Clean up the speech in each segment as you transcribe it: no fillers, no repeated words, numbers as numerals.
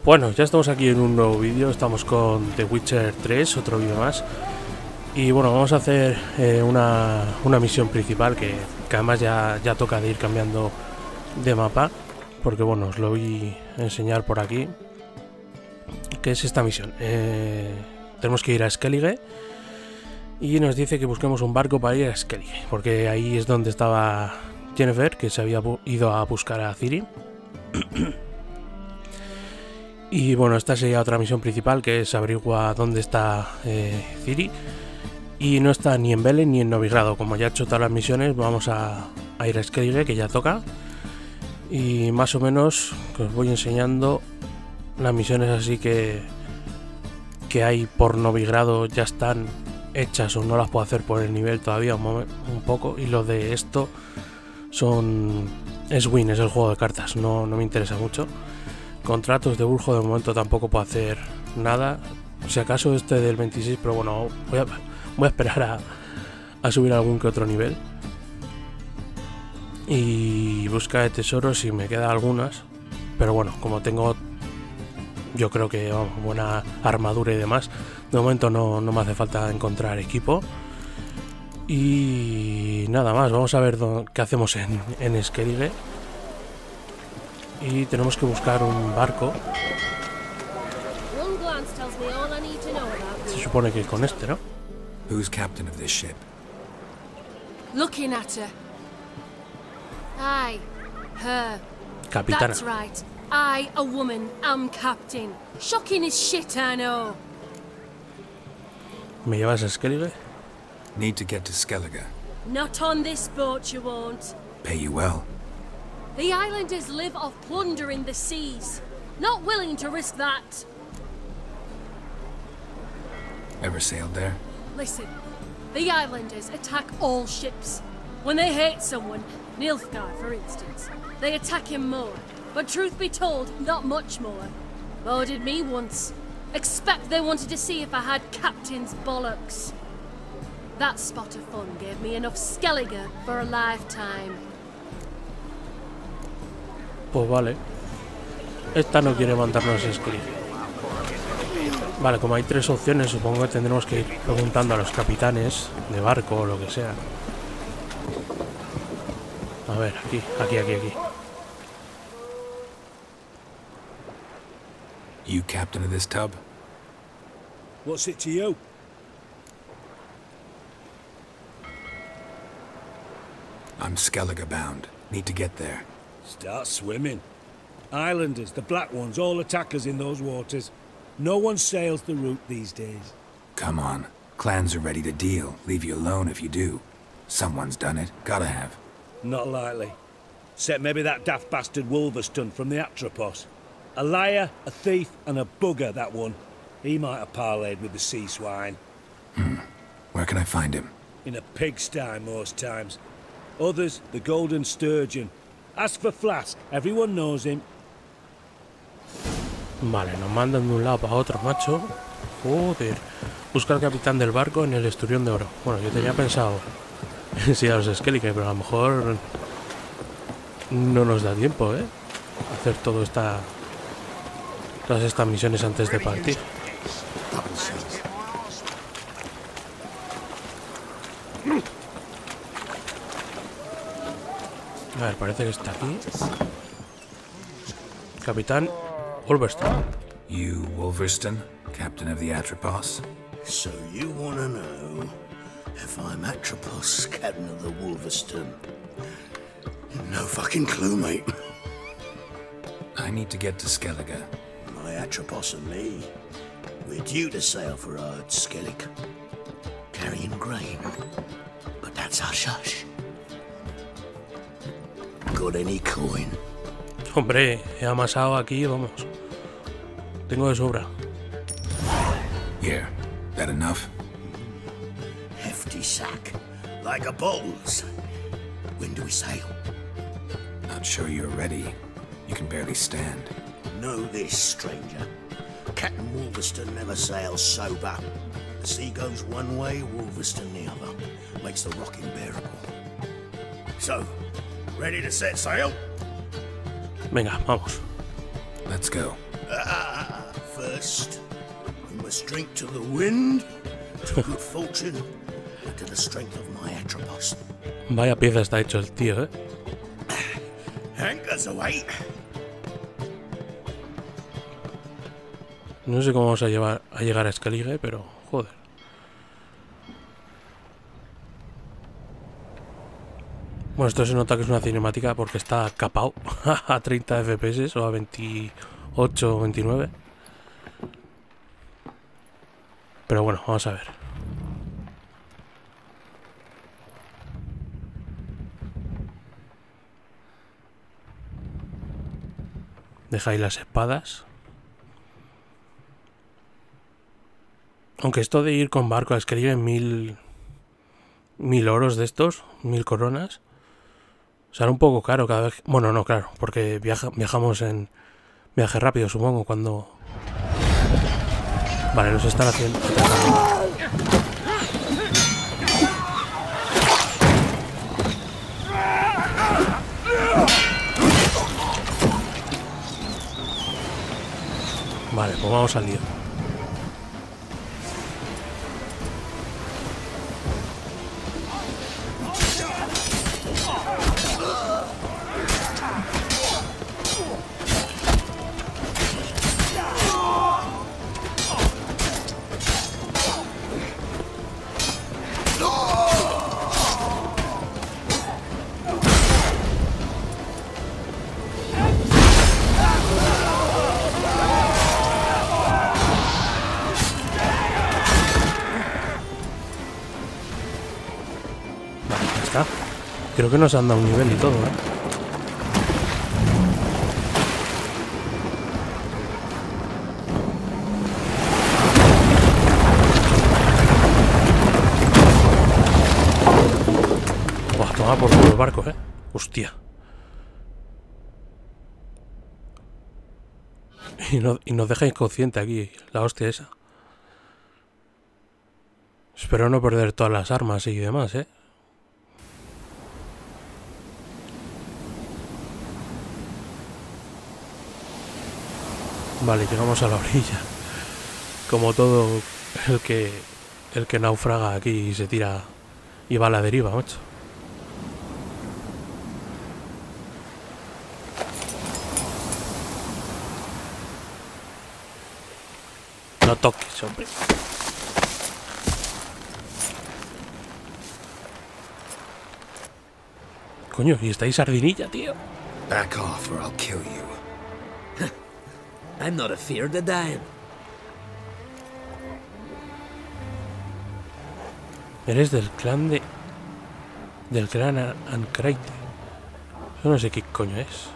Bueno, ya estamos aquí en un nuevo vídeo, estamos con The Witcher 3, otro vídeo más. Y bueno, vamos a hacer una misión principal que además ya toca de ir cambiando de mapa. Porque bueno, os lo voy a enseñar por aquí. ¿Qué es esta misión? Tenemos que ir a Skellige. Y nos dice que busquemos un barco para ir a Skellige, porque ahí es donde estaba Jennifer, que se había ido a buscar a Ciri. Y bueno, esta sería otra misión principal, que es averiguar dónde está Ciri. Y no está ni en Velen ni en Novigrado. Como ya he hecho todas las misiones, vamos a ir a Skellige, que ya toca. Y más o menos que os voy enseñando las misiones así que hay por Novigrado ya están hechas o no las puedo hacer por el nivel todavía un poco. Y lo de esto es Win, es el juego de cartas, no me interesa mucho. Contratos de Burjo de momento tampoco puedo hacer nada, si acaso este del 26, pero bueno, voy a esperar a subir algún que otro nivel. Y busca de tesoros si me queda algunas, pero bueno, como tengo yo creo que buena armadura y demás, de momento no me hace falta encontrar equipo. Y nada más, vamos a ver qué hacemos en Skellige. Y tenemos que buscar un barco. Se supone que con este, ¿no? Who's captain of this ship? Looking at her. I, her. Capitana. That's right. I, a woman, am captain. Shocking as shit, I know. ¿Me llevas a Skellige? Need to get to Skellige. Not on this boat, you won't. Pay you well. The islanders live off plundering the seas. Not willing to risk that. Ever sailed there? Listen, the islanders attack all ships. When they hate someone, Nilfgaard for instance, they attack him more. But truth be told, not much more. Bo did me once. Expect they wanted to see if I had captain's bollocks. That spot of fun gave me enough Skellige for a lifetime. Pues vale. Esta no quiere mandarnos a Skellige. Vale, como hay tres opciones, supongo que tendremos que ir preguntando a los capitanes de barco o lo que sea. A ver, aquí. You captain of this tub? What's it to you? I'm Skellige bound. Need to get there. Start swimming. Islanders, the black ones, all attackers in those waters. No one sails the route these days. Come on. Clans are ready to deal. Leave you alone if you do. Someone's done it. Gotta have. Not likely. Except maybe that daft bastard Wolverstone from the Atropos. A liar, a thief, and a bugger, that one. He might have parlayed with the sea swine. Where can I find him? In a pigsty most times. Others, the Golden Sturgeon. As for Flask, everyone knows him. Vale, nos mandan de un lado para otro, macho. Joder. Busca al capitán del barco en el Esturión de Oro. Bueno, yo tenía pensado sí, a los Skellige, pero a lo mejor no nos da tiempo, hacer todas estas misiones antes de partir. A ver, parece que está aquí. Capitán Wolverstone. You Wolverstone, captain of the Atropos? So you want to know if I'm Atropos, captain of the Wolverstone? No fucking clue, mate. I need to get to Skellige. My Atropos and me, we're due to sail for our Skellige, carrying grain. But that's hush-hush. Got any coin? Hombre, he amasado aquí, vamos. Tengo de sobra. Here. That enough? Hefty sack, like a bull's. When do we sail? Not sure you're ready. You can barely stand. Know this, stranger. Captain Wolverstone never sails sober. The sea goes one way, Wolverstone the other. Makes the rocking bearable. So, ready to set sail? Venga, vamos. Let's go. must drink to the wind, to good fortune, and to the strength of my Atropos. Vaya pieza está hecho el tío, ¿eh? Anchors away. No sé cómo vamos a llegar a Skellige, pero joder. Bueno, esto se nota que es una cinemática porque está capado a 30 FPS o a 28 o 29. Pero bueno, vamos a ver. Deja ahí las espadas. Aunque esto de ir con barco a Skellige en 1000 oros de estos, 1000 coronas, será un poco caro cada vez. Bueno, no, claro, porque viajamos en viaje rápido, supongo, cuando... Vale, nos están haciendo... Vale, pues vamos al lío. Creo que nos han dado un nivel y todo, ¿eh? Buah, toma por todo el barco, ¿eh? Hostia. Y nos deja inconsciente aquí, la hostia esa. Espero no perder todas las armas y demás, ¿eh? Vale, llegamos a la orilla. Como todo el que naufraga aquí y se tira y va a la deriva, macho. No toques, hombre. Coño, y está ahí Sardinilla, tío. Back off or I'll kill you. I'm not afeard of dying. Eres del clan de... Del clan Ancraite. Yo no sé qué coño es.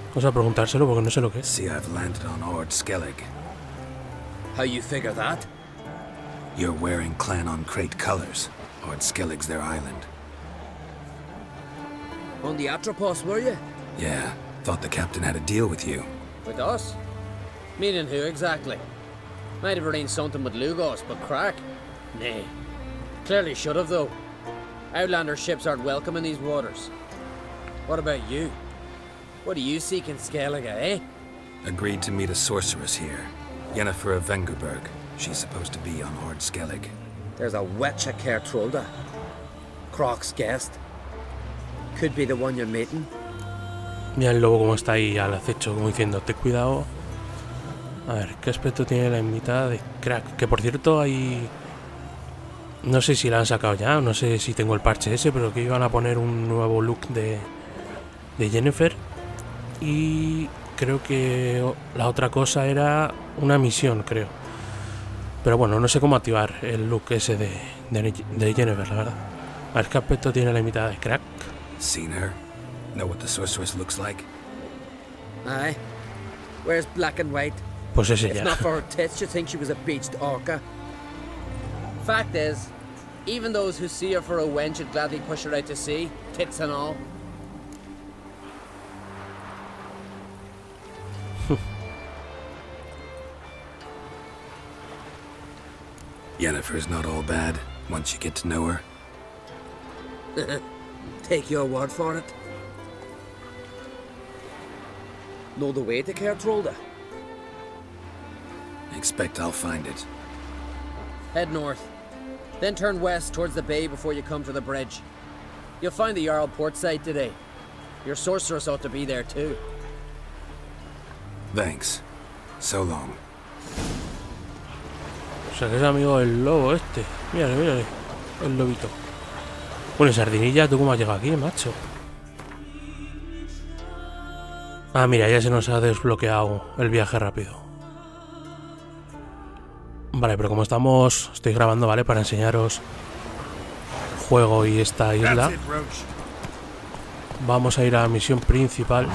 Vamos a preguntárselo porque no sé lo que es. See, I've landed on Ord Skellige. How you figure that? You're wearing Clan Ancraite colors. Ord Skellige's their island. On the Atropos, were you? Yeah, thought the captain had a deal with you. With us? Meaning who exactly? Might have arranged something with Lugos, but crack? Nay. Clearly should have, though. Outlander ships aren't welcome in these waters. What about you? What do you seek in Skellige, eh? Agreed to meet a sorceress here. Yennefer of Vengerberg. She's supposed to be on Ord Skellige. There's a witch at Kertrolda. Croc's guest. Could be the one you're meeting. Mira el lobo como está ahí al acecho, como diciendo, ten cuidado. A ver, ¿qué aspecto tiene la invitada de Crack? Que por cierto hay... No sé si la han sacado ya, no sé si tengo el parche ese, pero que iban a poner un nuevo look de Yennefer. Y creo que la otra cosa era una misión, creo. Pero bueno, no sé cómo activar el look ese de Yennefer, la verdad. A ver, ¿qué aspecto tiene la invitada de Crack? Seen her? Know what the sorceress looks like? Aye. Where's black and white? Pues ese If ya. not for her tits, you'd think she was a beached orca. Fact is, even those who see her for a wench would gladly push her out to sea, tits and all. Yennefer's not all bad, once you get to know her. Take your word for it. Know the way to Kertrolda? Expect I'll find it. Head north. Then turn west towards the bay before you come to the bridge. You'll find the Jarl port site today. Your sorceress ought to be there too. Thanks. So long. O sea que es amigo del lobo este. Mírale, mírale. El lobito. Bueno, Sardinilla, ¿tú cómo has llegado aquí, macho? Ah, mira, ya se nos ha desbloqueado el viaje rápido. Vale, pero como estoy grabando, ¿vale? Para enseñaros el juego y esta isla. Vamos a ir a la misión principal.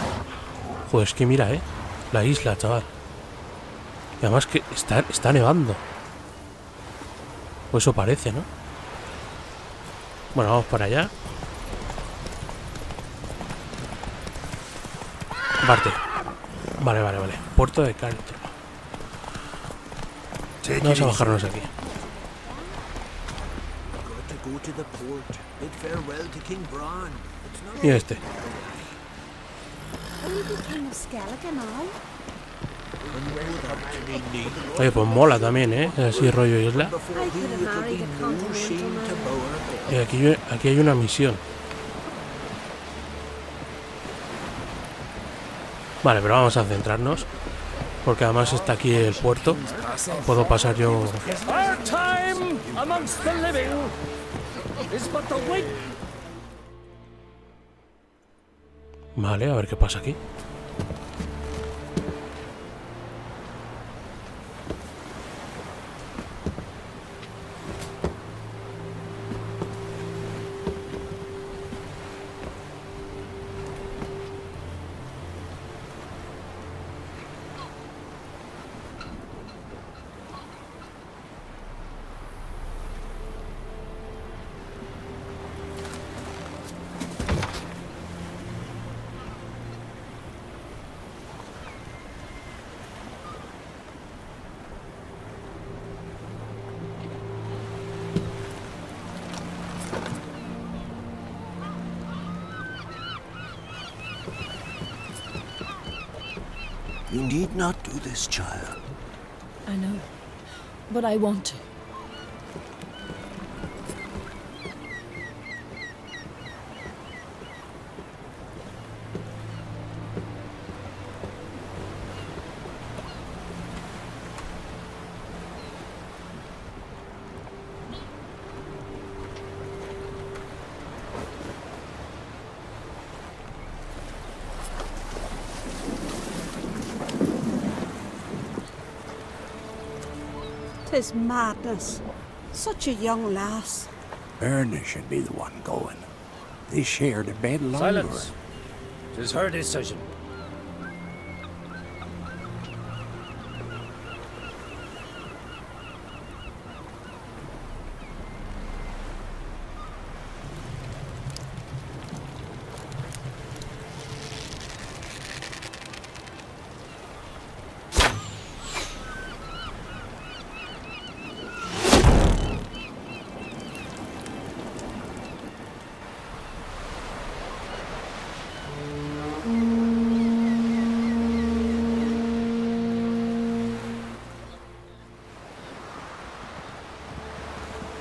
Joder, es que mira, la isla, chaval. Y además que está nevando. Pues eso parece, ¿no? Bueno, vamos para allá. Parte. Vale. Puerto de Cartro. Vamos a bajarnos aquí. Y este. Oye, pues mola también, así rollo isla. Y aquí hay una misión. Vale, pero vamos a centrarnos. Porque además está aquí el puerto. Puedo pasar yo. Vale, a ver qué pasa aquí. You need not do this, child. I know, but I want to. Tis madness. Such a young lass. Erna should be the one going. They shared a bed longer. Silence. It is her decision.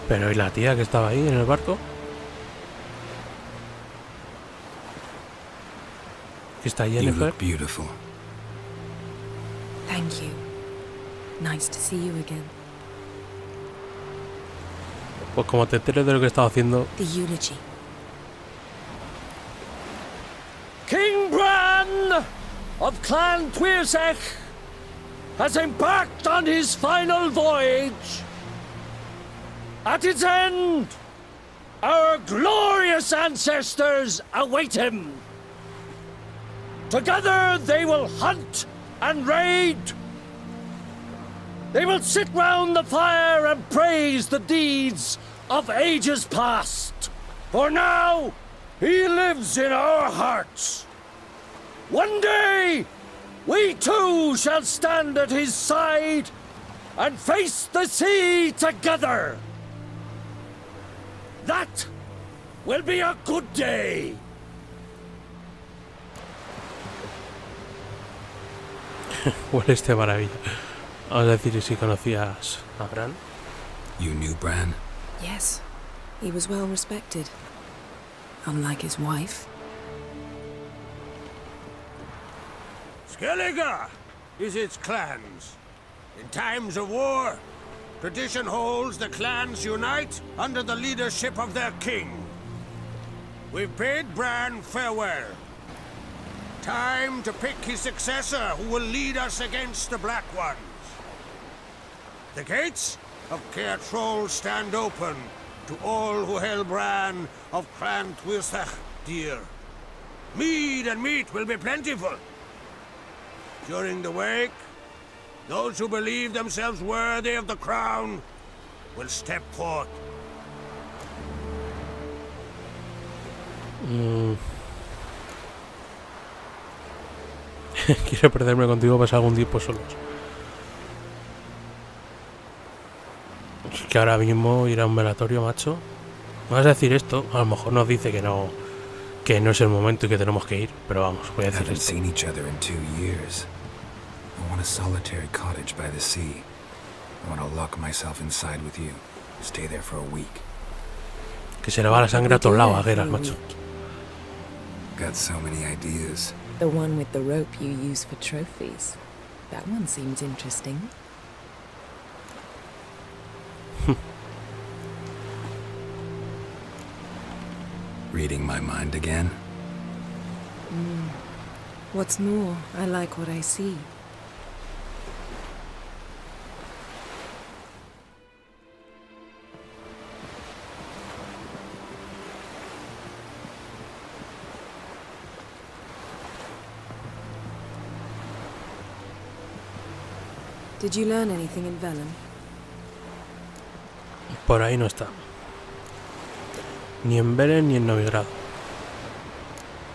Pero ¿y la tía que estaba ahí en el barco? ¿Que está Jennifer? You look beautiful. Thank you. Nice to see you again. Pues como te enteres de lo que estaba haciendo. The eulogy. King Bran of Clan Tuirsech has embarked on his final voyage. At its end, our glorious ancestors await him. Together they will hunt and raid. They will sit round the fire and praise the deeds of ages past. For now, he lives in our hearts. One day, we too shall stand at his side and face the sea together. That will be a good day. Huele este maravilla. Vamos a decir si conocías a Bran. You knew Bran? Yes, he was well respected. Unlike his wife. Skellige is its clans. In times of war, tradition holds the clans unite under the leadership of their king. We've bid Bran farewell. Time to pick his successor who will lead us against the Black Ones. The gates of Caer Troll stand open to all who hail Bran of Clan Twisach dear. Mead and meat will be plentiful. During the wake, those who believe themselves worthy of the crown will step forth. Quiero perderme contigo, pasar algún tiempo solos. Es que ahora mismo ir a un velatorio, macho. Vas a decir esto, a lo mejor nos dice que no es el momento y que tenemos que ir, pero vamos, voy a decir Haven't esto. seen each other in 2 years. I want a solitary cottage by the sea. I want to lock myself inside with you. Stay there for a week. Que se le va la sangre a todos lados, a Geralt, macho. Got so many ideas. The one with the rope you use for trophies. That one seems interesting. Reading my mind again? What's more, I like what I see. Did you learn anything in Velen? Por ahí no está. Ni en Beren ni en Novigrado.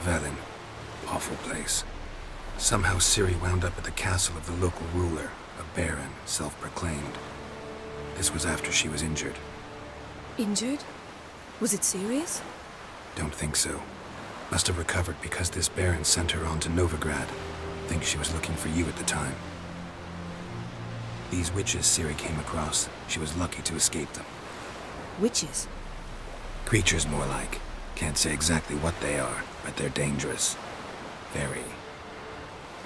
Velen. Awful place. Somehow Ciri wound up at the castle of the local ruler, a baron, self-proclaimed. This was after she was injured. Injured? Was it serious? Don't think so. Must have recovered because this baron sent her on to Novigrad. Think she was looking for you at the time. These witches Ciri came across, she was lucky to escape them. Witches? Creatures more like. Can't say exactly what they are, but they're dangerous. Very.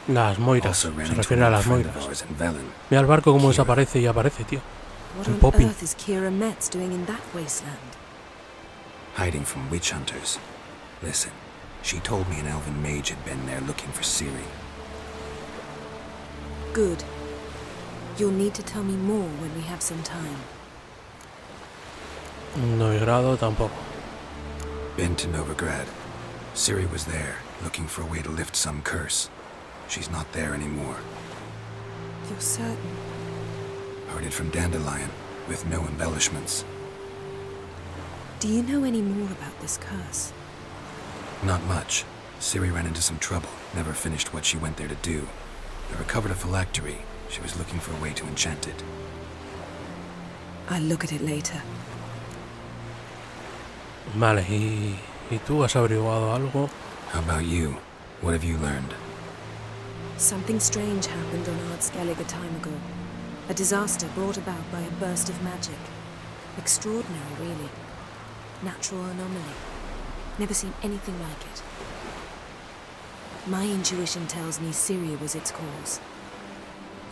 Las Moiras, Also se ran into refiere a an old las friend of Moiras. ours in Velen. Mira el barco como Kira. desaparece y aparece, tío. What Un on popping. earth is Kira Metz doing in that wasteland? Hiding from witch hunters. Listen, she told me an elven mage had been there looking for Ciri. Good. You'll need to tell me more when we have some time. Novigrado tampoco. Been to Novigrad. Ciri was there, looking for a way to lift some curse. She's not there anymore. You're certain? Heard it from Dandelion, with no embellishments. Do you know any more about this curse? Not much. Ciri ran into some trouble, never finished what she went there to do. I recovered a phylactery. She was looking for a way to enchant it. I'll look at it later. Vale, ¿y tú has averiguado algo? How about you? What have you learned? Something strange happened on Ard Skellige a time ago. A disaster brought about by a burst of magic. Extraordinary, really. Natural anomaly. Never seen anything like it. My intuition tells me Ciri was its cause.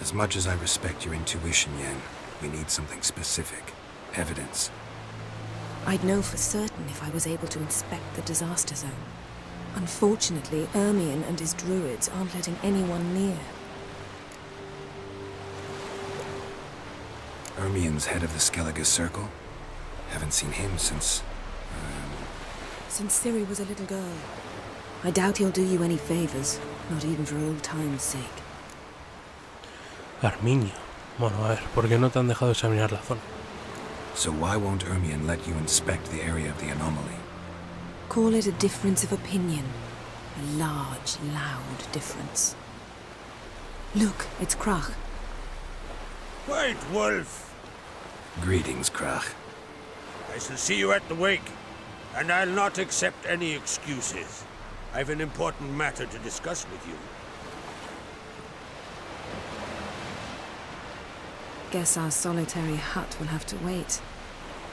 As much as I respect your intuition, Yen, we need something specific. Evidence. I'd know for certain if I was able to inspect the disaster zone. Unfortunately, Ermion and his druids aren't letting anyone near. Ermion's head of the Skellige Circle? Haven't seen him since... Since Ciri was a little girl. I doubt he'll do you any favors, not even for old time's sake. Arminio. Bueno, a ver, ¿por qué no te han dejado examinar la zona? So why won't Ermion let you inspect the area of the anomaly? Call it a difference of opinion. A large, loud difference. Look, it's Krach. White Wolf! Greetings, Krach. I shall see you at the wake, and I'll not accept any excuses. I've an important matter to discuss with you. Guess our solitary hut will have to wait.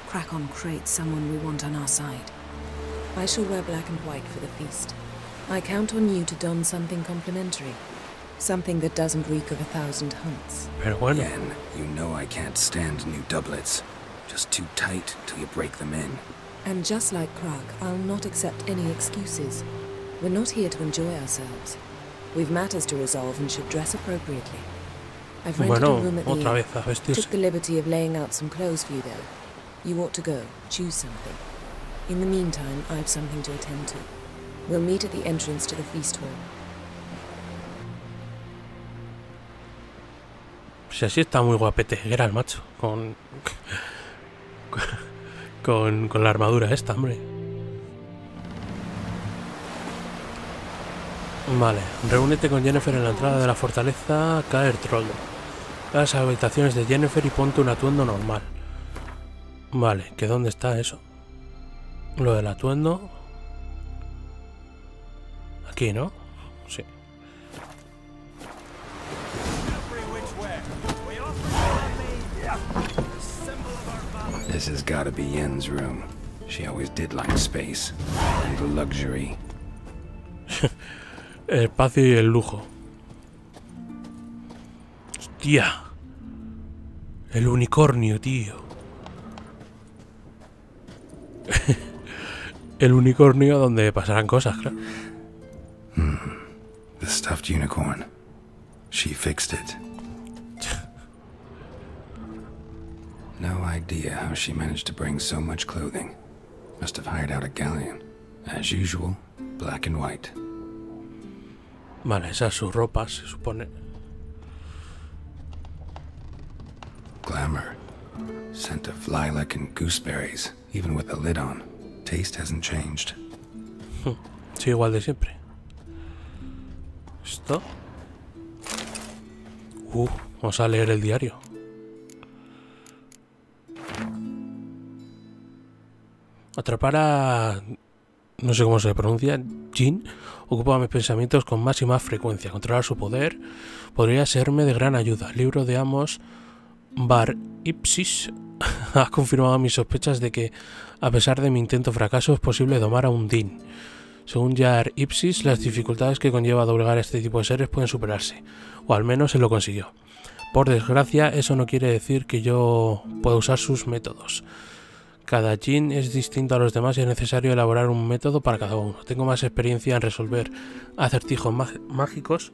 Crack on crate someone we want on our side. I shall wear black and white for the feast. I count on you to don something complimentary. Something that doesn't reek of 1,000 hunts. Pero bueno. Again, you know I can't stand new doublets. Just too tight till you break them in. And just like Crack, I'll not accept any excuses. We're not here to enjoy ourselves. We've matters to resolve and should dress appropriately. I've rented a room at the inn. Took the liberty of laying out some clothes for you there. You ought to go. Choose something. In the meantime, I've something to attend to. We'll meet at the entrance to the feast hall. Pues así está muy guapete Geralt, macho. Con la armadura esta, hombre. Vale, reúnete con Jennifer en la entrada de la fortaleza Caer Troldo. A las habitaciones de Jennifer y ponte un atuendo normal. Vale, ¿que dónde está eso? Lo del atuendo. Aquí, ¿no? Sí. This has gotta be Yen's room. She always did like space and luxury. El espacio y el lujo. Hostia. El unicornio, tío. El unicornio donde pasarán cosas, claro. The stuffed unicorn. She fixed it. No idea how she managed to bring so much clothing. Must have hired out a galleon. As usual, black and white. Vale, esa es su ropa, se supone. Glamour. Scent of lilac and gooseberries, even with the lid on. Taste hasn't changed. Sí, igual de siempre. Esto. Vamos a leer el diario. Atrapar a... no sé cómo se pronuncia. Jin ocupa mis pensamientos con más y más frecuencia. Controlar su poder podría serme de gran ayuda. Libro de Amos Bar Ipsis ha confirmado mis sospechas de que, a pesar de mi intento fracaso, es posible domar a un Din. Según Jar Ipsis, las dificultades que conlleva doblegar a este tipo de seres pueden superarse, o al menos él lo consiguió. Por desgracia, eso no quiere decir que yo pueda usar sus métodos. Cada Jin es distinto a los demás y es necesario elaborar un método para cada uno. Tengo más experiencia en resolver acertijos mágicos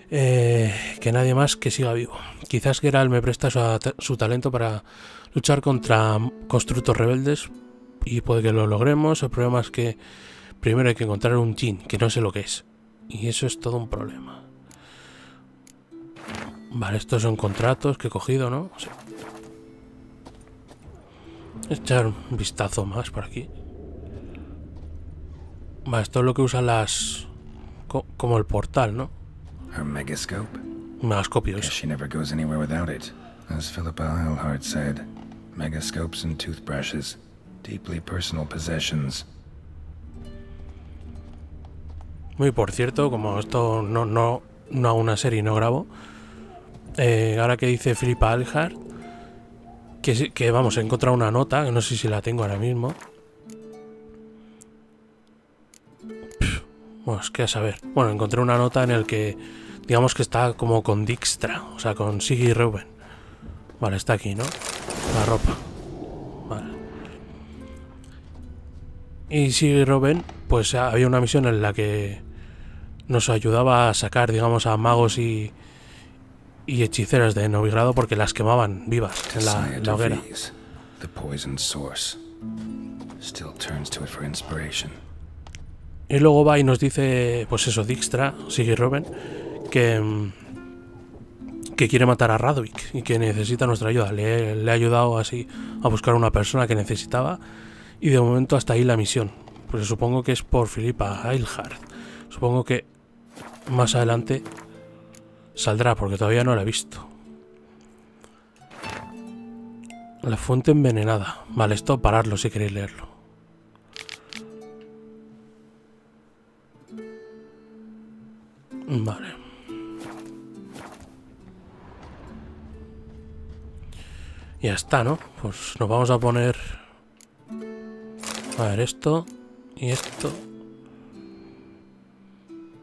que nadie más que siga vivo. Quizás Geralt me presta su talento para luchar contra constructos rebeldes y puede que lo logremos. El problema es que primero hay que encontrar un Jin, que no sé lo que es. Y eso es todo un problema. Vale, estos son contratos que he cogido, ¿no? Sí. Echar un vistazo más por aquí. Vale, esto es lo que usan las... como el portal, ¿no? Her megascope? Megascopio, eso. She never goes anywhere without it. As Philippa Eilhart said, megascopes and toothbrushes, deeply personal possessions. Muy por cierto, como esto no hago una serie y no grabo, ahora que dice Philippa Eilhart, que vamos, he encontrado una nota, que no sé si la tengo ahora mismo. Bueno, es que a saber. Bueno, encontré una nota en el que, digamos que está como con Dijkstra, o sea, con Siggy Reuben. Vale, está aquí, ¿no? La ropa. Vale. Y Siggy Reuben, pues había una misión en la que nos ayudaba a sacar, digamos, a magos y hechiceras de Novigrado porque las quemaban vivas en la hoguera. Y luego va y nos dice, pues eso, Dijkstra, Siggy Reuben, que quiere matar a Radwig y que necesita nuestra ayuda. Le ha ayudado así a buscar a una persona que necesitaba y de momento hasta ahí la misión. Pues supongo que es por Philippa Eilhart. Supongo que más adelante saldrá, porque todavía no la he visto. La fuente envenenada. Vale, esto pararlo si queréis leerlo. Vale. Y ya está, ¿no? Pues nos vamos a poner... A ver, esto y esto.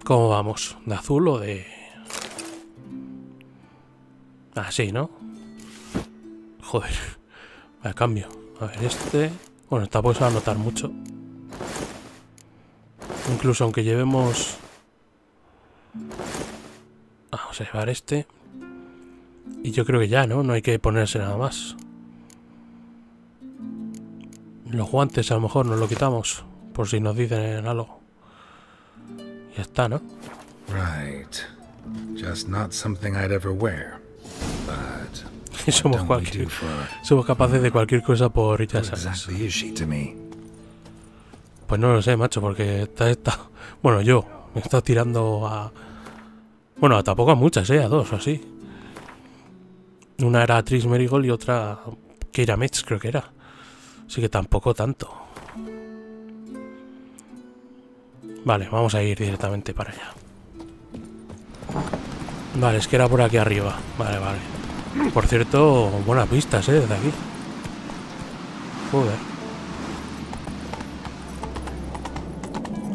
¿Cómo vamos? ¿De azul o de...? Así, ¿no? Joder. A cambio. A ver, este... Bueno, tampoco se va a notar mucho. Incluso aunque llevemos... Vamos a llevar este. Y yo creo que ya, ¿no? No hay que ponerse nada más. Los guantes a lo mejor nos lo quitamos. Por si nos dicen algo. Ya está, ¿no? Right. Just not something I'd ever wear. But Y somos capaces de cualquier cosa por ya sabes. exactly is she to me? Pues no lo sé, macho, porque está... Bueno, yo me he estado tirando a... Bueno, tampoco a muchas, a dos o así. Una era Tris Merigold y otra Keira Metz, creo que era. Así que tampoco tanto. Vale, vamos a ir directamente para allá. Vale, es que era por aquí arriba. Vale, vale. Por cierto, buenas vistas, desde aquí. Joder.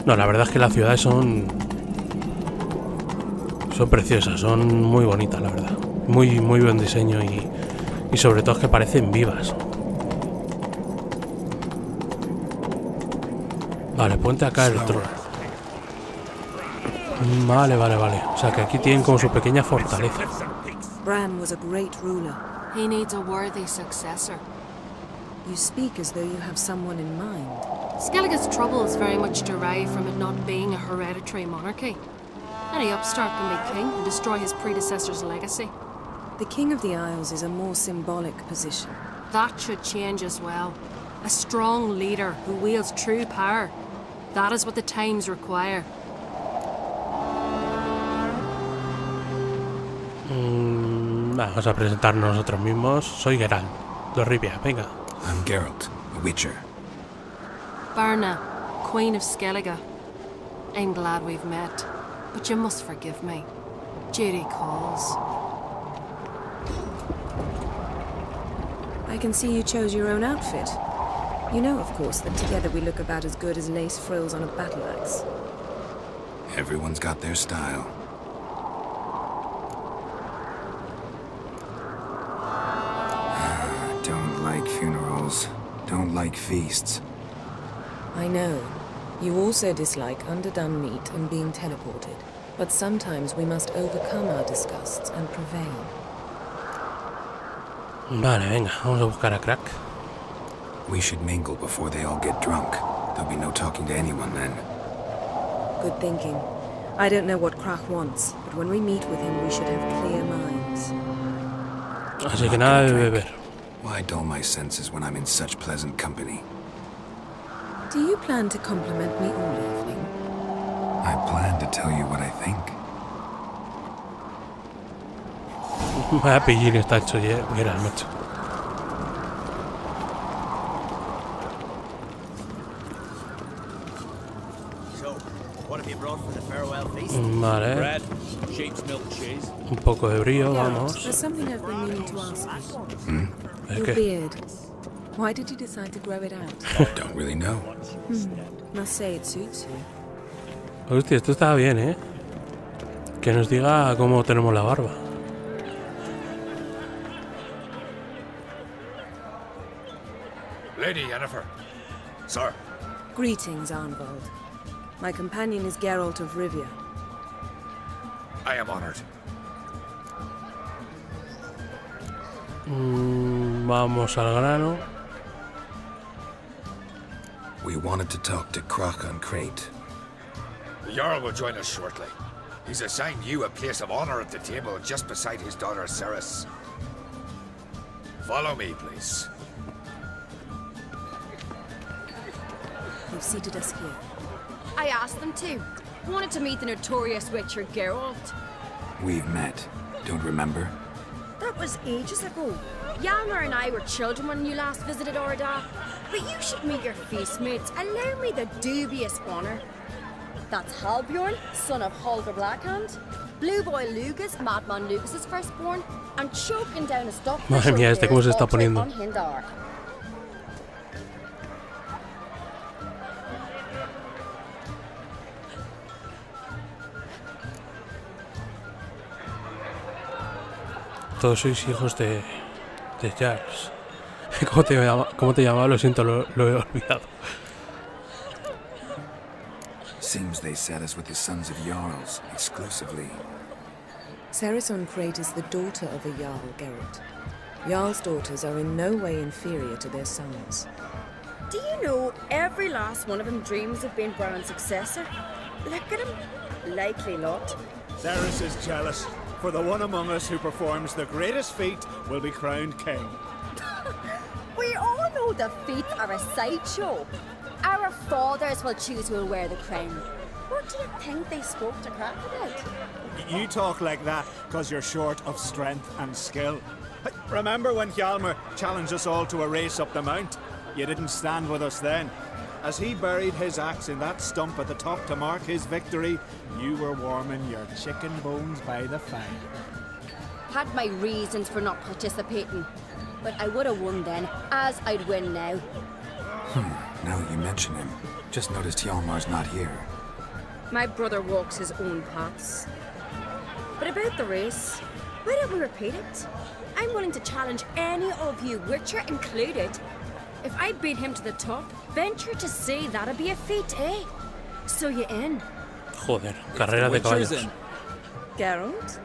No, la verdad es que las ciudades son preciosas, son muy bonitas, la verdad. Muy buen diseño y sobre todo es que parecen vivas. Vale, ponte acá el trono. Vale. O sea que aquí tienen como su pequeña fortaleza. Bran was a great ruler. He needs a worthy successor. You speak as though you have someone in mind. Skellige's troubles very much derive from it not being a hereditary monarchy. Any upstart can be king and destroy his predecessor's legacy. The King of the Isles is a more symbolic position. That should change as well. A strong leader who wields true power. That is what the times require. Vamos a presentarnos nosotros mismos. Soy Geralt de Rivia, venga. I'm Geralt, a Witcher. Birna, Queen of Skellige. I'm glad we've met, but you must forgive me. Duty calls. I can see you chose your own outfit. You know, of course, that together we look about as good as lace frills on a battle axe. Everyone's got their style. Don't like funerals. Don't like feasts. I know. You also dislike underdone meat and being teleported. But sometimes we must overcome our disgusts and prevail. Vale, venga, vamos a buscar a Crack. We should mingle before they all get drunk. There'll be no talking to anyone then. Good thinking. I don't know what Crack wants, but when we meet with him we should have clear minds. Así que nada de beber. Why dull my senses when I'm in such pleasant company? Do you plan to compliment me all evening? I plan to tell you what I think. Vaya pillín está hecho Geralt, macho. Vale. Un poco de brío, vamos. There's something I've been meaning to ask you. Your beard. Why did you decide to grow it out? Don't really know. Must say it suits you. Hostia, esto está bien, ¿eh? Que nos diga cómo tenemos la barba. Lady Yennefer. Sir. Greetings, Arnvald. My companion is Geralt of Rivia. I am honored. Vamos al grano. We wanted to talk to Croc on Crate. The Jarl will join us shortly. He's assigned you a place of honor at the table just beside his daughter Ceres. Follow me, please. They've seated us here. I asked them to. Wanted to meet the notorious Witcher Geralt. We've met. Don't remember? That was ages ago. Yalmer and I were children when you last visited Orda. But you should meet your feast mates. Allow me the dubious honor. That's Halbjorn, son of Holger Blackhand. Blue Boy Lucas, Madman Lucas's firstborn, and choking down a stock. Madre mía, este cómo se está poniendo. Todos sois hijos de Charles. ¿Cómo te llamaba? Lo siento, lo he olvidado. Seems they set us with the sons of Jarls exclusively. Saracen Crate is the daughter of a Jarl, Geralt. Jarl's daughters are in no way inferior to their sons. Do you know every last one of them dreams of being Bran's successor? Look at him. Likely not. Ceres is jealous, for the one among us who performs the greatest feat will be crowned king. We all know the feats are a sideshow. Our fathers will choose who will wear the crown. What do you think they spoke to Crack about? You talk like that because you're short of strength and skill. Remember when Hjalmar challenged us all to a race up the mount? You didn't stand with us then. As he buried his axe in that stump at the top to mark his victory, you were warming your chicken bones by the fire. Had my reasons for not participating, but I would have won then, as I'd win now. Now that you mention him, just noticed Hjalmar's not here. My brother walks his own paths. But about the race, why don't we repeat it? I'm willing to challenge any of you, Witcher included. If I beat him to the top, venture to say that'd be a feat, eh? So you in? Joder, carrera de caballos. Geralt?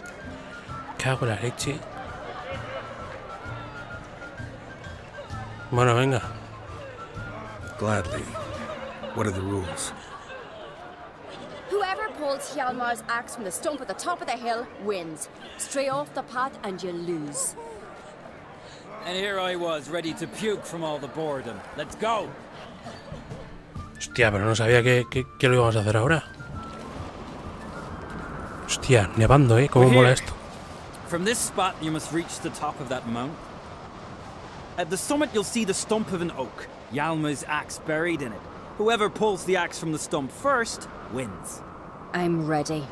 Cago en la leche. Bueno, venga. Gladly. What are the rules? Whoever pulls Hjalmar's axe from the stump at the top of the hill wins. Stray off the path and you lose. And here I was, ready to puke from all the boredom. Let's go. Hostia, pero no sabía que lo íbamos a hacer ahora. Hostia, nevando, cómo mola esto. From this spot, you must reach the top of that mount. At the summit, you'll see the stump of an oak. Hjalmar's axe buried in it. Whoever pulls the axe from the stump first wins. I'm ready.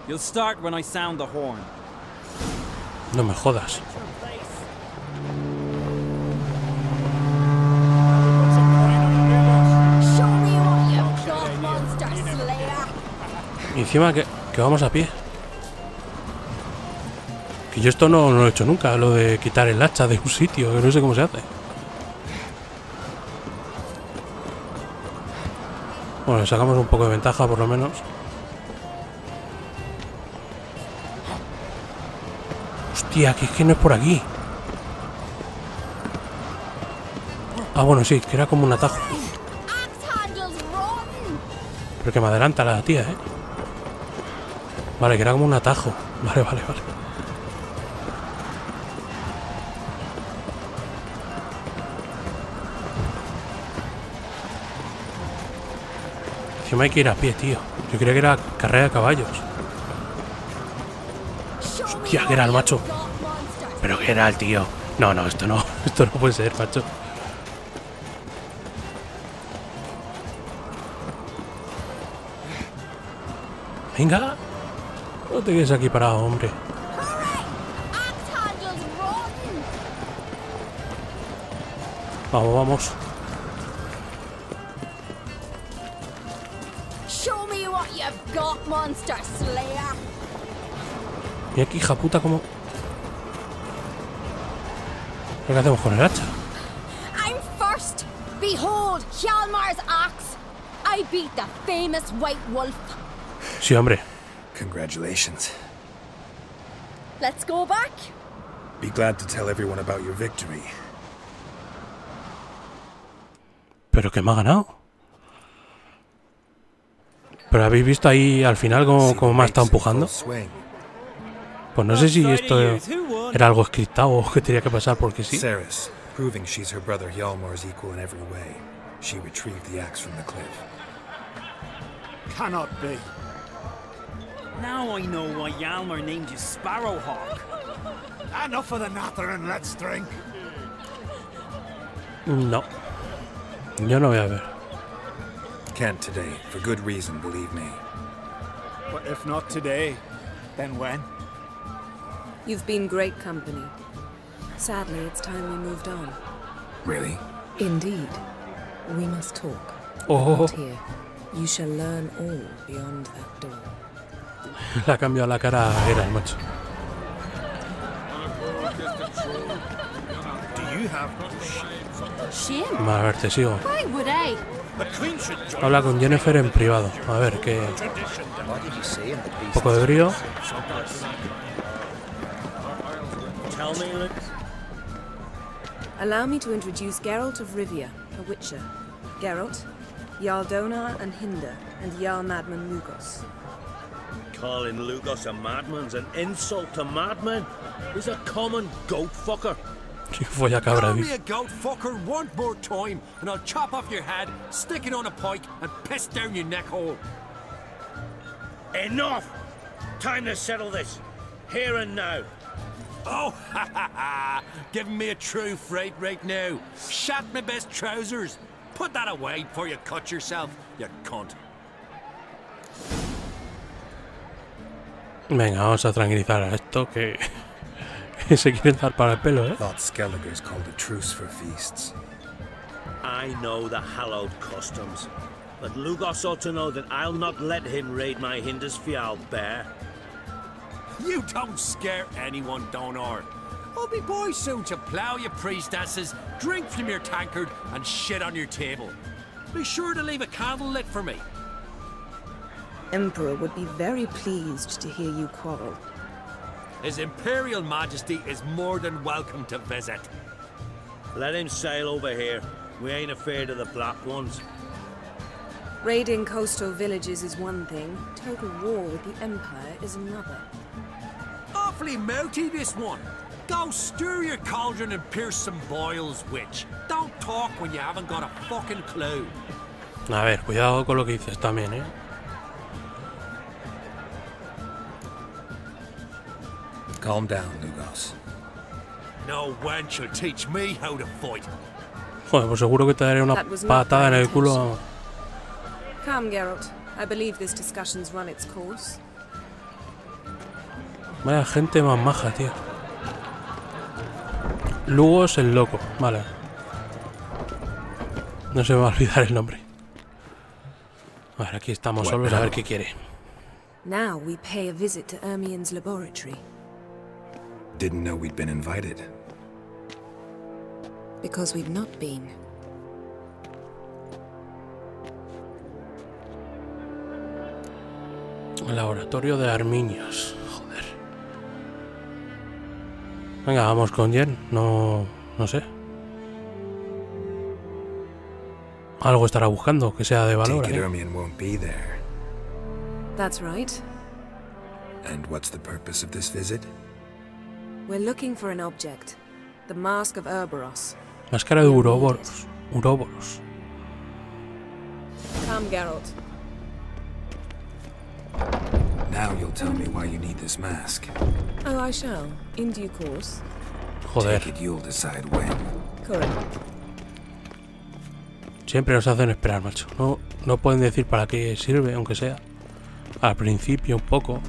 You'll start when I sound the horn. No me jodas. Y encima que vamos a pie. Que yo esto no lo he hecho nunca, lo de quitar el hacha de un sitio, que no sé cómo se hace. Bueno, sacamos un poco de ventaja por lo menos. Hostia, que es que no es por aquí. Ah, bueno, sí, que era como un atajo. Pero que me adelanta la tía, Vale, que era como un atajo. Vale. Encima hay que ir a pie, tío. Yo creía que era carrera de caballos. Hostia, que era el macho. Pero que era el tío. No, esto no puede ser, macho. Venga. No te quedes aquí parado, hombre. Vamos. Mira aquí, hija puta, como... ¿Qué hacemos con el hacha? I'm first. Behold Hjalmar's axe. I beat the famous White Wolf. Sí, hombre. Congratulations. Let's go back. Be glad to tell everyone about your victory. Pero que me ha ganado. Pero habéis visto ahí al final cómo me ha estado empujando. Pues no sé si esto era algo scriptado o que tenía que pasar porque sí. Ceres, proving she's her brother Hjalmar's equal in every way. She retrieved the axe from the cliff. Cannot be. Now I know why Hjalmar named you Sparrowhawk. Enough of the natter and let's drink. No. Yo no voy a ver. Can't today, for good reason, believe me. But if not today, then when? You've been great company. Sadly, it's time we moved on. Really? Indeed. We must talk. Oh. Not here. You shall learn all beyond that door. Le ha cambiado la cara a Geralt, macho. Do you have Shame? A ver, te sigo. Why would I? Habla con Jennifer en privado. A ver, que... Un poco de brío. Allow me to introduce Geralt of Rivia, a witcher. Geralt, Jarl Donar and Hinder, and Jarl Madman Lugos. Calling Lugos a madman's an insult to madmen. He's a common goat fucker. Folla cabra, Call me dice. a goat fucker one more time, and I'll chop off your head, stick it on a pike, and piss down your neck hole. Enough! Time to settle this. Here and now. Oh, ha ha ha! Giving me a true fright right now. Shat my best trousers. Put that away before you cut yourself, you cunt. Venga, vamos a tranquilizar a esto que se quieren dar para el pelo, ¿eh? Thought Skellige's called a truce for feasts. I know the hallowed customs, but Lugos ought to know that I'll not let him raid my Hindisfial bear. You don't scare anyone, Donar. I'll be boy soon to plough your priestesses, drink from your tankard, and shit on your table. Be sure to leave a candle lit for me. Emperor would be very pleased to hear you quarrel. His Imperial Majesty is more than welcome to visit. Let him sail over here. We ain't afraid of the Black Ones. Raiding coastal villages is one thing. Total war with the Empire is another. Awfully mouty, this one. Go stir your cauldron and pierce some boils, witch. Don't talk when you haven't got a fucking clue. A ver, cuidado con lo que dices también, ¿eh? Calm down, Lugos. No wench will teach me how to fight. Joder, pues seguro que te daré una patada en el culo. Come, Geralt. I believe this discussion's run its course. Vaya gente más maja, tío. Lugos el loco, vale. No se me va a olvidar el nombre. A ver, aquí estamos solos, a ver qué quiere. Now we pay a visit to Ermien's laboratory. Didn't know we'd been invited. Because we've not been. El laboratorio de arminios. Joder. Venga, vamos con Jen. No sé. Algo estará buscando que sea de valor. Take it Ermien won't be there. That's right. And what's the purpose of this visit? We're looking for an object. The Mask of Urboros. Máscara de Uroboros. Uroboros. Come, Geralt. Now you'll tell me why you need this mask. Oh, I shall. In due course. Joder. Take it you'll decide when. Correct. Siempre nos hacen esperar, macho. No pueden decir para qué sirve, aunque sea. Al principio un poco.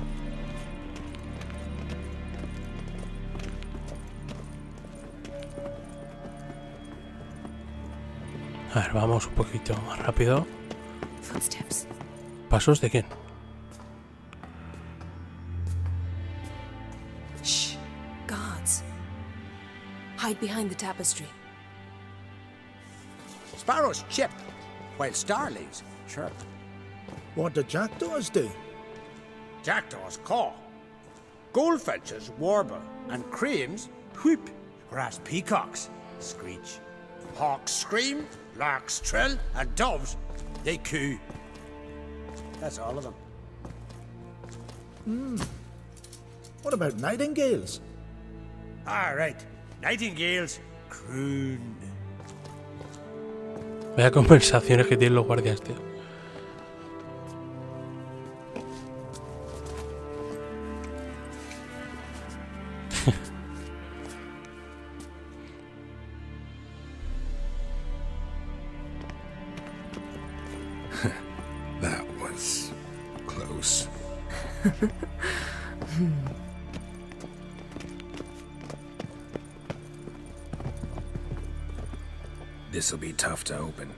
A ver, vamos un poquito más rápido. Footsteps. ¿Pasos de quién? Shh. Guards. Hide behind the tapestry. Sparrows chip, while starlings chirp. What do jackdaws do? Jackdaws caw. Goldfinches warble, and cranes whoop, whereas peacocks screech. Hawks scream, larks trill, and doves, they coo. That's all of them. What about nightingales? All right, nightingales croon. Vaya conversaciones que tienen los guardias, tío. That was close. This'll be tough to open.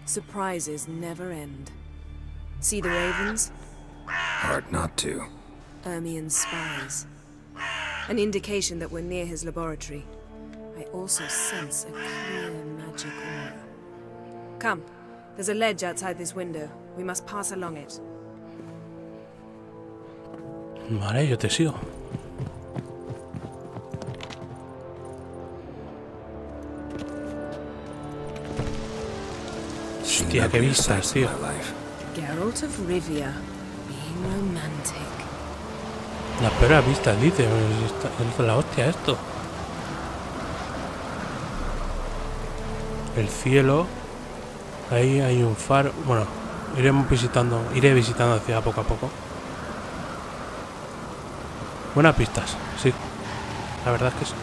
Surprises never end. See the ravens? Hard not to. Ermien's spies. An indication that we're near his laboratory. I also sense a clear magic aura. Come, there's a ledge outside this window. We must pass along it. Vale, yo te sigo. Hostia, qué vistas, tío. Geralt of Rivia, being romantic. Las peores vistas, dice. Es la hostia esto. El cielo. Ahí hay un faro. Bueno, iré visitando la ciudad poco a poco. Buenas pistas, sí. La verdad es que sí.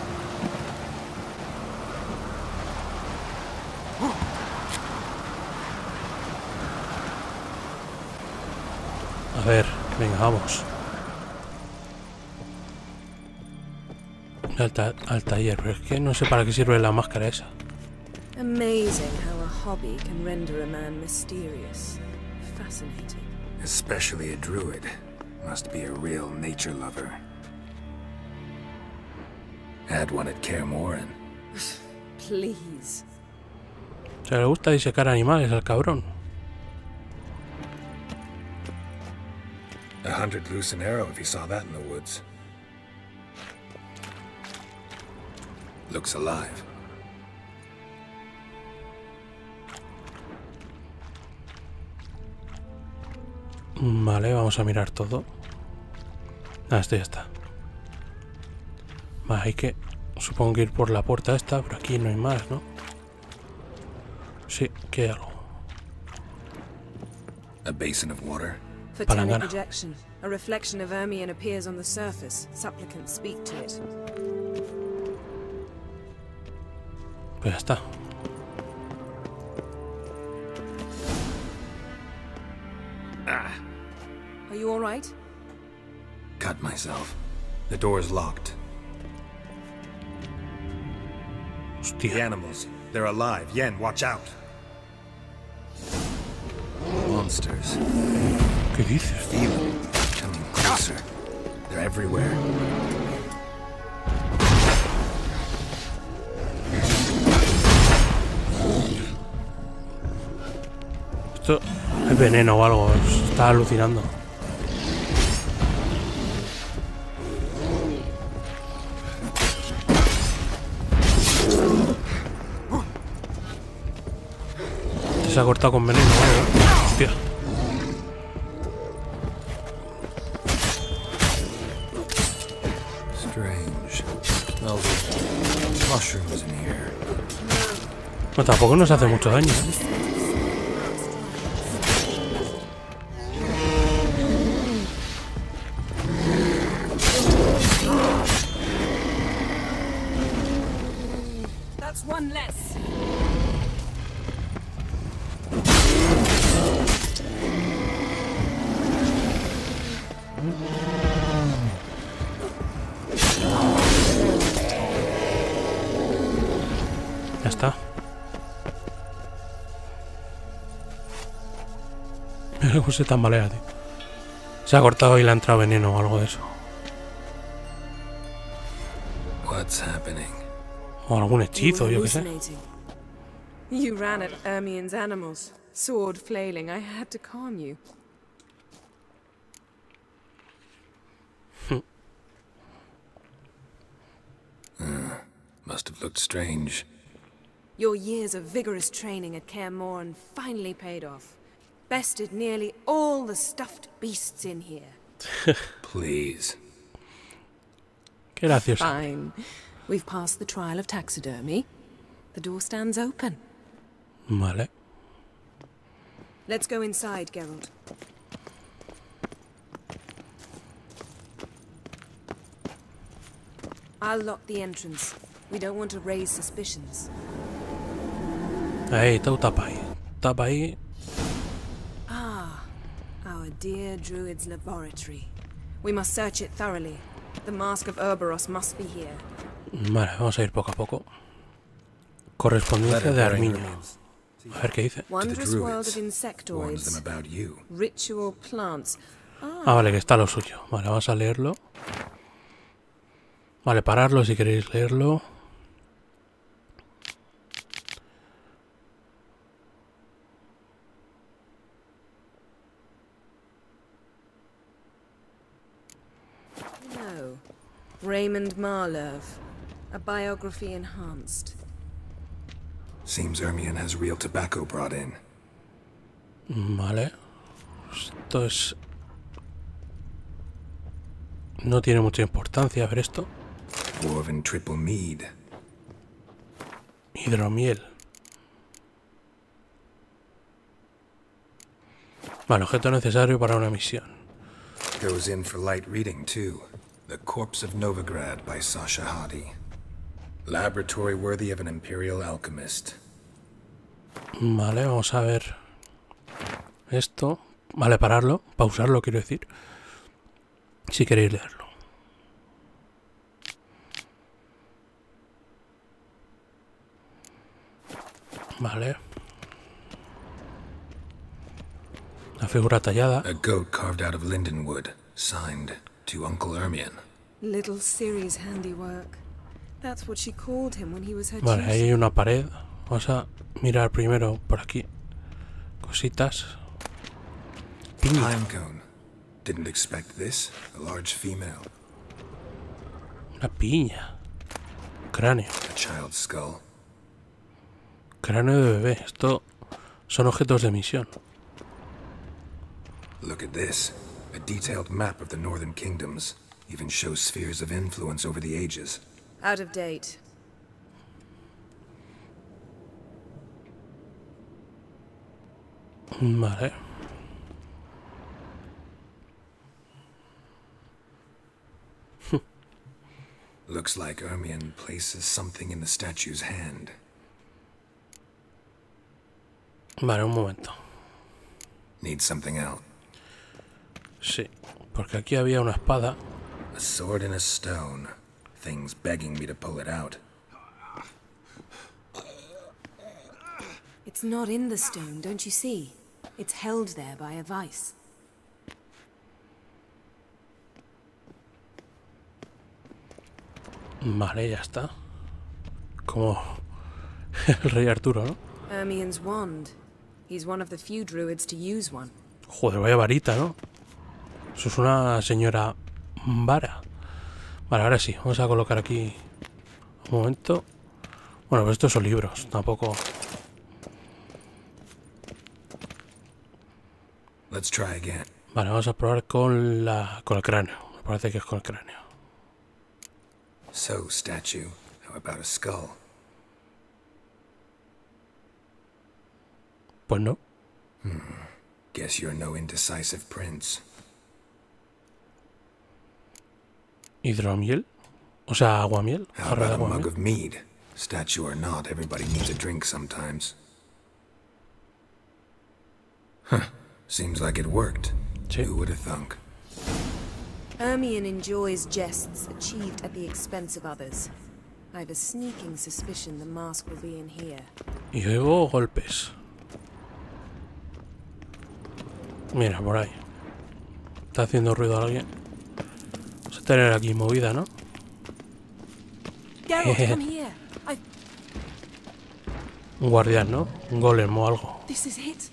A ver, venga, vamos. Al taller, pero es que no sé para qué sirve la máscara esa. Amazing how a hobby can render a man mysterious. Fascinating. Especially a druid. Must be a real nature lover. Had one at Kaer Morhen. Please. O sea, le gusta disecar animales al cabrón. 100 loose an arrow if you saw that in the woods. Looks alive. Vale, vamos a mirar todo. Ah, esto ya está. Vale, hay que... Supongo que ir por la puerta esta, pero aquí no hay más, ¿no? Sí, que hay algo. A basin of water. Photonic projection. A reflection of Ermien appears on the surface. Supplicants speak to it. Pues ya está. Are you all right? Cut myself. The door's locked. Hostia. The animals. They're alive. Yen, watch out. Monsters. ¿Qué dices? Feel them. Coming closer. They're everywhere. Esto es veneno o algo. Está alucinando. Se ha cortado con veneno, ¿vale? Hostia. Strange. Smells of mushrooms in here. No, tampoco nos hace mucho daño, ¿eh? That's one less. Ya está. Mira cómo se tambalea, tío. Se ha cortado y le ha entrado veneno o algo de eso. What's happening? O algún hechizo, yo qué sé. You ran at Ermien's animals, sword flailing. I had to calm you. Must have looked strange. Your years of vigorous training at Kaer Morhen finally paid off. Bested nearly all the stuffed beasts in here. Please. Qué gracioso. Fine. We've passed the trial of taxidermy. The door stands open. Vale. Let's go inside, Geralt. I'll lock the entrance. We don't want to raise suspicions. Ahí, tú tapa ahí. Tapa ahí. Ah, our dear druid's laboratory. We must search it thoroughly. The mask of Urboros must be here. Vale, vamos a ir poco a poco. Correspondencia de Arminio. A ver qué dice. Wondrous world of insectoids. Ritual plants. Ah, vale, que está lo suyo. Vale, vamos a leerlo. Vale, pararlo si queréis leerlo. No. Raymond Marlove. A biography enhanced. Seems Ermion has real tobacco brought in. Vale. Esto es... No tiene mucha importancia ver esto. Dwarven triple mead. Hidromiel. Vale, objeto necesario para una misión. Goes in for light reading too. The Corpse of Novigrad by Sasha Hadi. Laboratory worthy of an imperial alchemist. Vale, vamos a ver esto. Vale, pararlo, pausarlo quiero decir. Si queréis leerlo. Vale. La figura tallada. A goat carved out of lindenwood, signed to Uncle Ermion. Little Ciri's handiwork. That's what she called him when he was her Vale, ahí hay una pared. Vamos a mirar primero por aquí. Cositas. Piña. Pinecone. Didn't expect this. A large female. Una piña. Cráneo. A child's skull. Cráneo de bebé. Esto son objetos de misión. Look at this. A detailed map of the northern kingdoms. Even shows spheres of influence over the ages. Out of date. Vale. Looks like Ermion places something in the statue's hand. Vale, un momento. Need something out. Sí, porque aquí había una espada. A sword in a stone. Things begging me to pull it out. It's not in the stone, don't you see? It's held there by a vice. Vale, ya está. Como el rey Arturo, ¿no? Ermion's wand. He's one of the few druids to use one. Joder, vaya varita, ¿no? Eso es una señora vara. Vale, ahora sí, vamos a colocar aquí un momento. Bueno, pues estos son libros, tampoco... Let's try again. Vale, vamos a probar con el cráneo. Me parece que es con el cráneo. So, statue, how about a skull? Pues no. Guess you're no indecisive prince. Hidromiel. O sea, aguamiel. How about a mug of mead? Statue or not, everybody needs a drink sometimes. Huh. Seems like it worked. Sí. Who would have thunk? Ermion enjoys jests achieved at the expense of others. I have a sneaking suspicion the mask will be in here. Y oigo golpes. Mira, por ahí. Está haciendo ruido alguien. Vamos a tener aquí movida, ¿no? Geralt, come here. Un guardián, ¿no? Un golem o algo. This is it.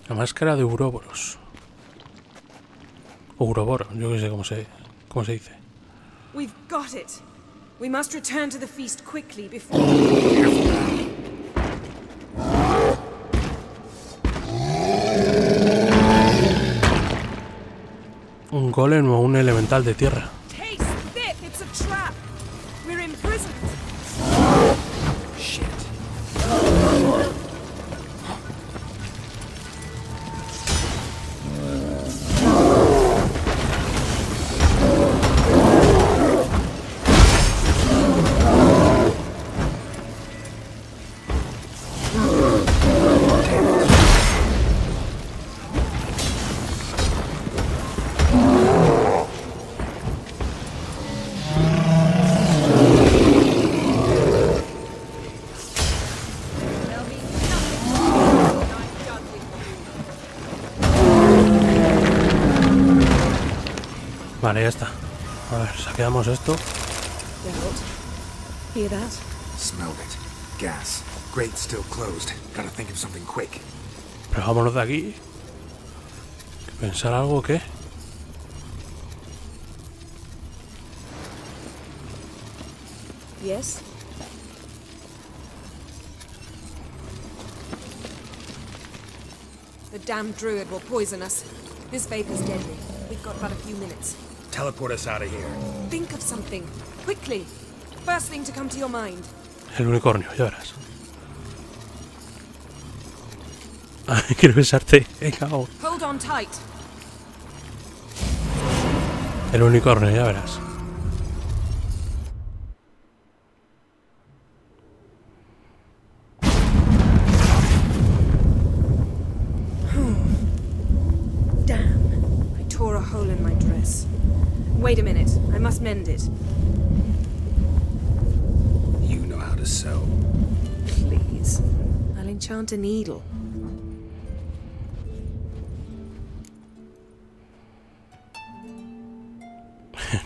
La máscara de Ouroboros. Ouroboros, yo que sé cómo se dice. We've got it. We must return to the feast quickly before... Un golem o un elemental de tierra. Taste this! It's a trap! We're imprisoned! Shit. Vale, ya está. A ver, saqueamos esto. Hear that? Smelled it. Gas. Grate still closed. Gotta think of something quick. Pero vámonos de aquí. ¿Pensar algo o qué? Yes? The damned druid will poison us. This vapor's deadly. We've got but a few minutes. Teleport us out of here. Think of something. Quickly. First thing to come to your mind. El unicornio, ya verás. Ay, quiero besarte. Venga, vamos. Hold on tight. El unicornio, ya verás. Damn. I tore a hole in my dress. Wait a minute. I must mend it. You know how to sew. Please. I'll enchant a needle.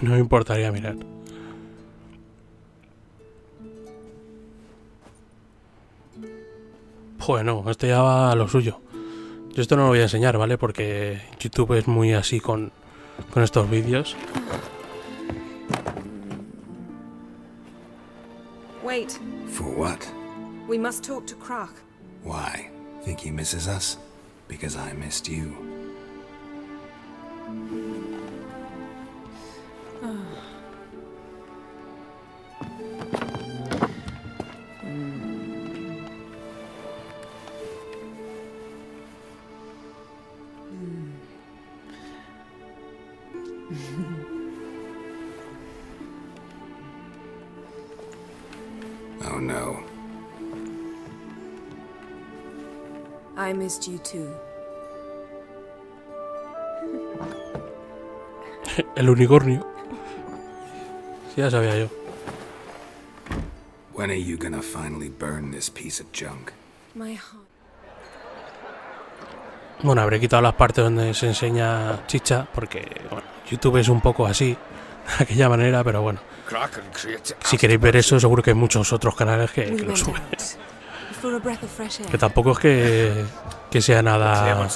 No me importaría mirar. Bueno, este ya va a lo suyo. Yo esto no lo voy a enseñar, ¿vale? Porque YouTube es muy así con estos vídeos. Wait. For what? We must talk to Krach. Why? Think he misses us? Because I missed you. Oh no. I missed you too. El unicornio. Sí, ya sabía yo. When are you gonna finally burn this piece of junk? My heart. Bueno, habré quitado las partes donde se enseña chicha, porque bueno, YouTube es un poco así, de aquella manera, pero bueno. Si queréis ver eso, seguro que hay muchos otros canales que lo suben. Que tampoco es que sea nada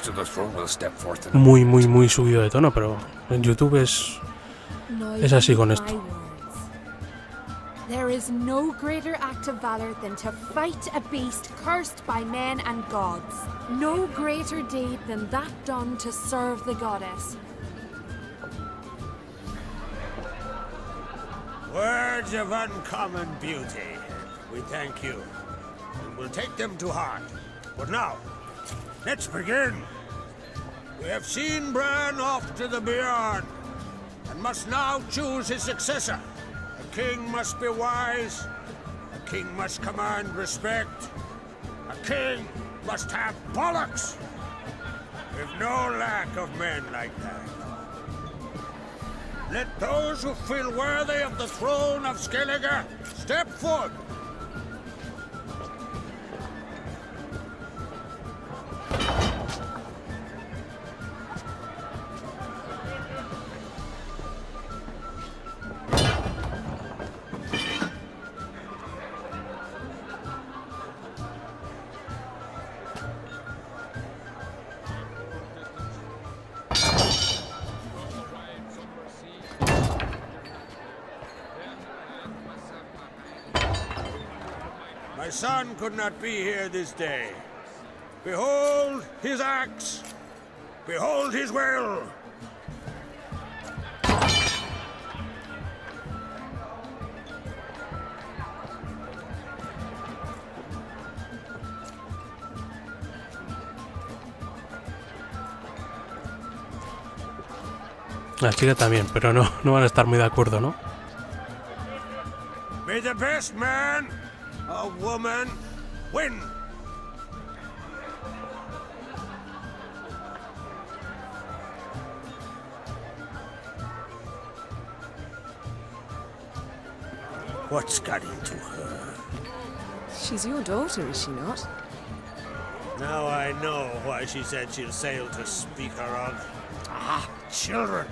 muy subido de tono, pero en YouTube es así con esto. There is no greater act of valor than to fight a beast cursed by men and gods. No greater deed than that done to serve the goddess. Words of uncommon beauty. We thank you, and we'll take them to heart. But now, let's begin. We have seen Bran off to the beyond, and must now choose his successor. A king must be wise. A king must command respect. A king must have bollocks. We've no lack of men like that. Let those who feel worthy of the throne of Skellige step forward. My son could not be here this day. Behold his axe. Behold his will. La chica también, pero no van a estar muy de acuerdo, ¿no? May the best man or woman win. What's got into her? She's your daughter, is she not? Now I know why she said she'll sail to speak her of. Ah, children.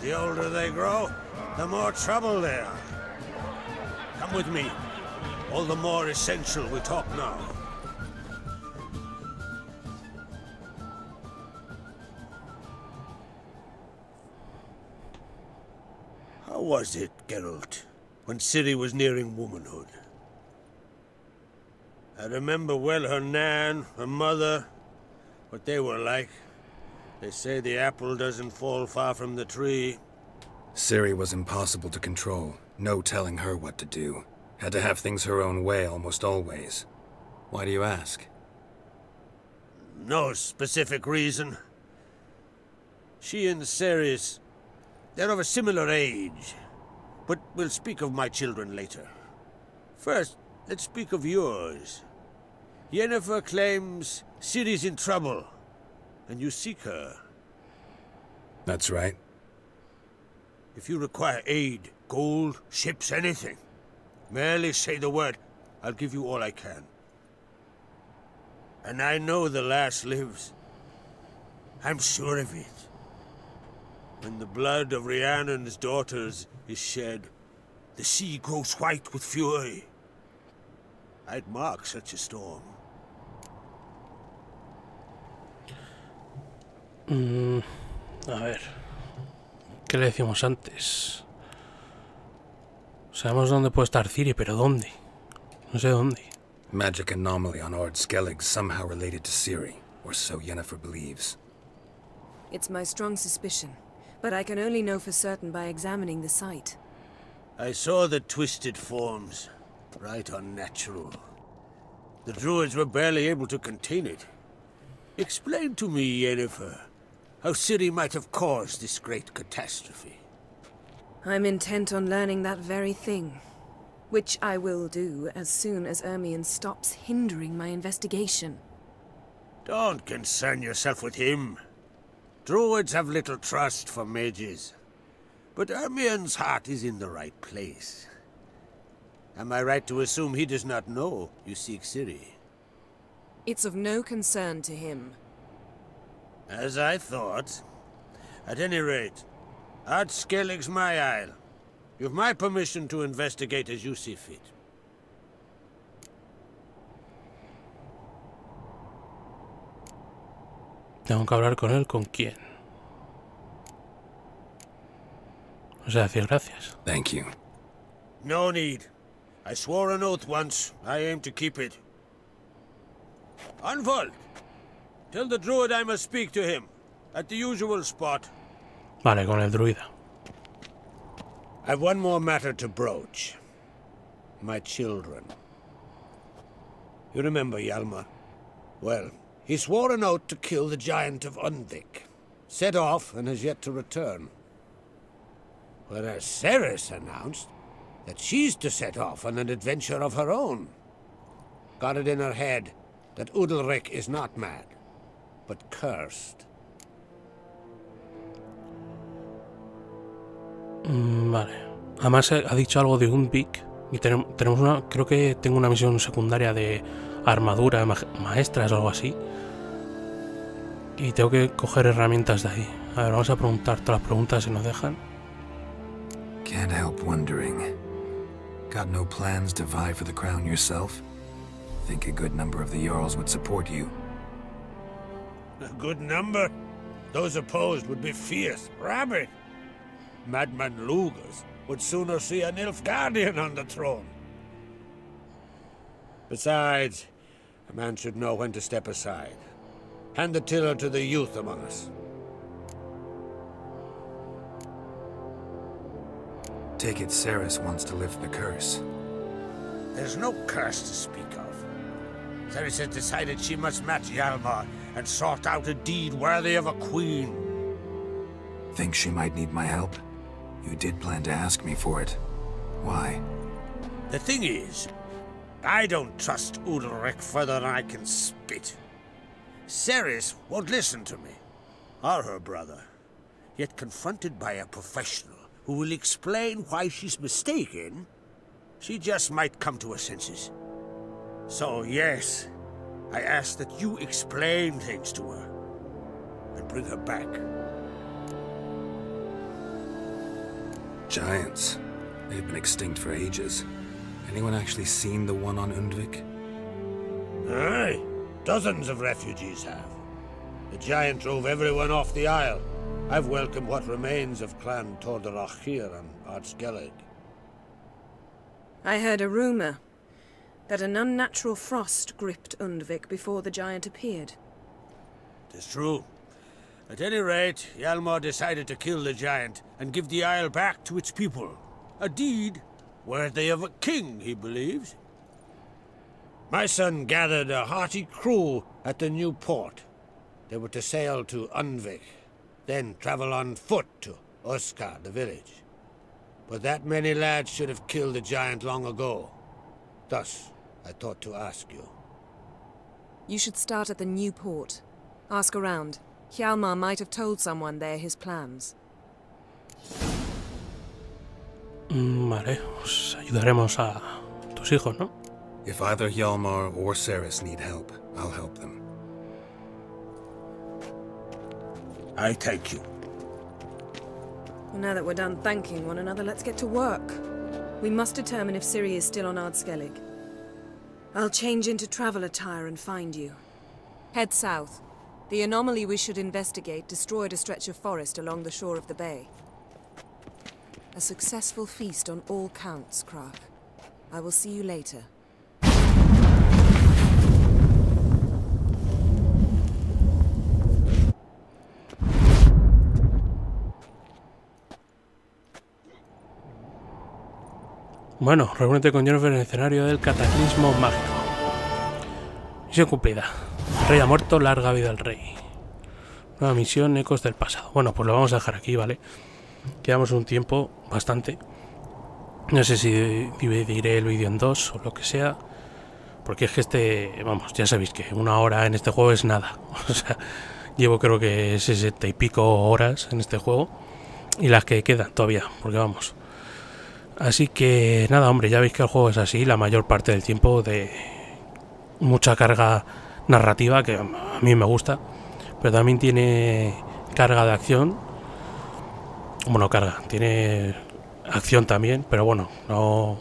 The older they grow, the more trouble they are. Come with me. All the more essential we talk now. How was it, Geralt, when Ciri was nearing womanhood? I remember well her nan, her mother, what they were like. They say the apple doesn't fall far from the tree. Ciri was impossible to control. No telling her what to do. Had to have things her own way almost always. Why do you ask? No specific reason. She and Ceres, they're of a similar age. But we'll speak of my children later. First, let's speak of yours. Yennefer claims Ciri's in trouble, and you seek her. That's right. If you require aid, gold, ships, anything, merely say the word. I'll give you all I can. And I know the lass lives. I'm sure of it. When the blood of Rhiannon's daughters is shed, the sea grows white with fury. I'd mark such a storm. A ver. ¿Qué le decimos antes? Sabemos dónde puede estar Ciri, pero ¿dónde? No sé dónde. Magic anomaly on Ard Skellige somehow related to Ciri, or so Yennefer believes. It's my strong suspicion, but I can only know for certain by examining the site. I saw the twisted forms. Right unnatural. The druids were barely able to contain it. Explain to me, Yennefer, how Ciri might have caused this great catastrophe. I'm intent on learning that very thing, which I will do as soon as Ermion stops hindering my investigation. Don't concern yourself with him. Druids have little trust for mages. But Ermion's heart is in the right place. Am I right to assume he does not know you seek Ciri? It's of no concern to him. As I thought. At any rate, Ard Skellige's my isle. You've my permission to investigate as you see fit. Tengo que hablar con él, ¿con quién? O sea, decir gracias. Thank you. No need. I swore an oath once. I aim to keep it. Unfold. Tell the druid I must speak to him. At the usual spot. Vale, con el druida. I've one more matter to broach. My children. You remember Hjalmar? Well, he swore an oath to kill the giant of Undvik. Set off and has yet to return. Whereas Ceres announced that she's to set off on an adventure of her own. Got it in her head that Udalric is not mad, but cursed. Vale. Además ha dicho algo de Undvik. Y tenemos una... Creo que tengo una misión secundaria de armadura, maestras o algo así. Y tengo que coger herramientas de ahí. A ver, vamos a preguntar todas las preguntas si nos dejan. Can't help wondering. Got no plans to vie for the crown yourself? Think a good number of the Jarls would support you. A good number? Those opposed would be fierce, rabid. Madman Lugas would sooner see an Nilfgaardian on the throne. Besides, a man should know when to step aside. Hand the tiller to the youth among us. Take it Ceres wants to lift the curse. There's no curse to speak of. Ceres has decided she must match Hjalmar and sort out a deed worthy of a queen. Think she might need my help? You did plan to ask me for it. Why? The thing is, I don't trust Udalric further than I can spit. Ceres won't listen to me, or her brother. Yet confronted by a professional who will explain why she's mistaken, she just might come to her senses. So yes, I ask that you explain things to her and bring her back. Giants. They've been extinct for ages. Anyone actually seen the one on Undvik? Aye. Dozens of refugees have. The giant drove everyone off the isle. I've welcomed what remains of Clan Tordarach here on Skellige. I heard a rumor that an unnatural frost gripped Undvik before the giant appeared. It's true. At any rate, Hjalmar decided to kill the giant and give the isle back to its people. A deed worthy of a king, he believes. My son gathered a hearty crew at the new port. They were to sail to Undvik, then travel on foot to Oskar, the village. But that many lads should have killed the giant long ago. Thus, I thought to ask you. You should start at the new port. Ask around. Hjalmar might have told someone there his plans. Vale, pues ayudaremos a tus hijos, ¿no? If either Hjalmar or Ceres need help, I'll help them. I thank you. Well, now that we're done thanking one another, let's get to work. We must determine if Ciri is still on Skellige. I'll change into travel attire and find you. Head south. The anomaly we should investigate destroyed a stretch of forest along the shore of the bay. A successful feast on all counts, Krach. I will see you later. Bueno, reúnete con Jennifer en el escenario del cataclismo mágico. Misión cumplida. El rey ha muerto, larga vida al rey. Nueva misión, ecos del pasado. Bueno, pues lo vamos a dejar aquí, ¿vale? Quedamos un tiempo bastante. No sé si dividiré el vídeo en dos o lo que sea. Porque es que vamos, ya sabéis que una hora en este juego es nada. O sea, llevo creo que 60 y pico horas en este juego. Y las que quedan todavía, porque vamos. Así que nada, hombre, ya veis que el juego es así, la mayor parte del tiempo, de mucha carga narrativa, que a mí me gusta, pero también tiene carga de acción. Bueno, tiene acción también, pero bueno, no...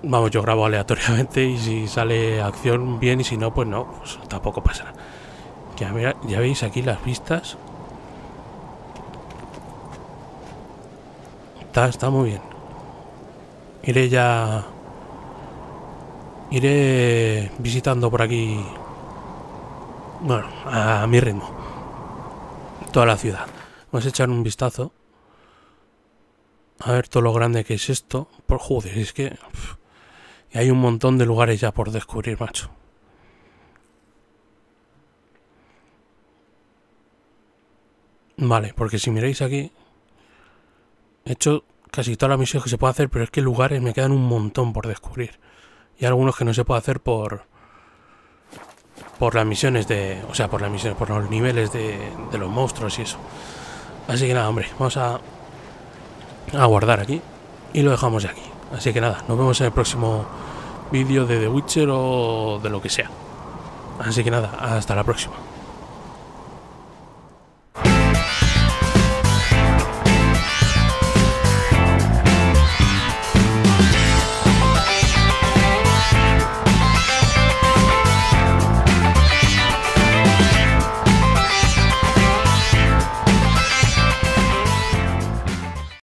Vamos, yo grabo aleatoriamente y si sale acción bien y si no, pues no, pues tampoco pasará. Ya veis aquí las vistas. Está muy bien. Iré visitando por aquí, bueno, a mi ritmo, toda la ciudad. Vamos a echar un vistazo a ver todo lo grande que es esto. Por joder, es que hay un montón de lugares ya por descubrir, macho. Vale, porque si miráis aquí, he hecho casi todas las misiones que se puede hacer, pero es que lugares me quedan un montón por descubrir. Y algunos que no se puede hacer por las misiones de... O sea, por los niveles de los monstruos y eso. Así que nada, hombre, vamos a guardar aquí y lo dejamos de aquí. Así que nada, nos vemos en el próximo vídeo de The Witcher o de lo que sea. Así que nada, hasta la próxima.